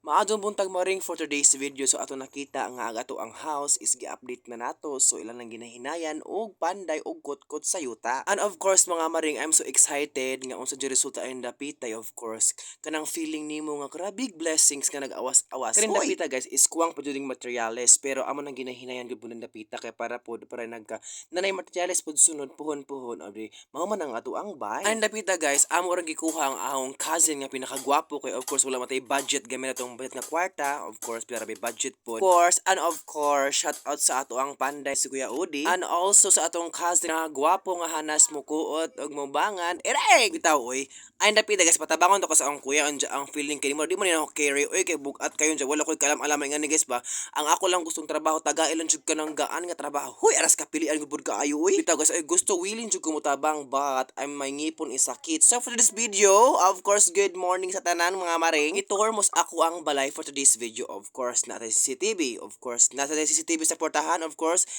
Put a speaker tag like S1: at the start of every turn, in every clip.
S1: Maadong buntag mo ring for today's video. So ato nakita nga ato ang house is gi-update na nato. So ilan lang ginahinayan og panday og kutkot sa yuta. And of course mga maring, I'm so excited nga unsa di resulta ang dapitay. Of course kanang feeling nimo nga big blessings nga nag-awas-awas. Kaning dapita guys is kuwang paduding materials, pero amo nang ginahinayan gyud ng dapita kay para nagka nanay materials pud sunod puhon-puhon abdi mao man ang ato ang buy. And dapita guys, amo ra gikuha ang ahong cousin nga pinakagwapo kay of course wala matay budget gamit atong budget na kwarta, of course pila ra may budget po. Of course, and of course, shout out sa ato ang panday si Kuya Udi, and also sa atong cousin nga gwapo nga hanas mo kuot og mobangan. Ereg bitaw oy. Ay dapita guys, patabangon to ko sa akong kuya anja ang feeling kay mo di mo ni ako carry oy kay bugat kayo anja wala koy kalam-alam nga ni guys ba. Ang ako lang gustong trabaho tagailan jud ka nang gaan nga trabaho. Huy aras ka pilian gud ka ayo oy. Bitaw guys, ay gusto willing jud ko mutabang but I'm may ngipon is sakit. So for this video, of course, good morning sa tanan mga maring. Itour mos ako ang balay for today's video. Of course, nasa CCTV. Of course, nasa CCTV sa portahan. Of course,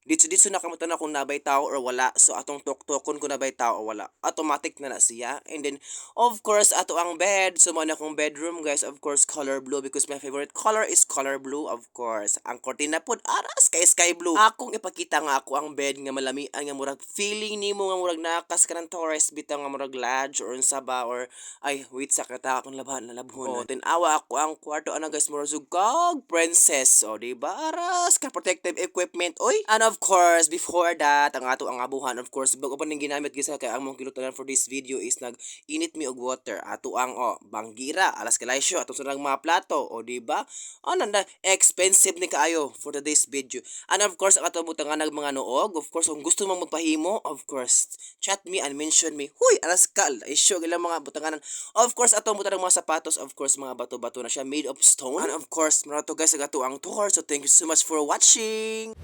S1: dito na kamutan na kung nabay tao or wala. So atong tok-tokon kung nabay tao or wala. Automatic na siya. And then, of course, ato ang bed. So mo na akong bedroom guys. Of course, color blue because my favorite color is color blue. Of course, ang cortina pod aras kay sky blue. Akong ipakita nga ako ang bed nga malamian nga murag feeling nimo nga murag nakas ka ng Torres bitaw nga murag lodge or unsa ba or ay wait sa kata akong labahan na labhon. Tinawa ako ang kwarto ana guys murag sugag princess. O di ba aras ka protective equipment oy. And of course before that ang ato ang abuhan of course bago pa ning ginamit gisa kay ang mong kilutanan for this video is nag-init mi og water. Ato ang banggira alas kalaysyo atong sunang mga plato o di ba? Nanda expensive ni kaayo for today's video. And of course ang ato butangan nag mga noog of course kung gusto mong magpahimo of course chat me and mention me. Huy alas ka isyo ilang mga butanganan. Of course atong butangan mga sapatos of course mga bato-bato na siya made of stone. And of course mara to guys ang ato ang tour. So thank you so much for watching.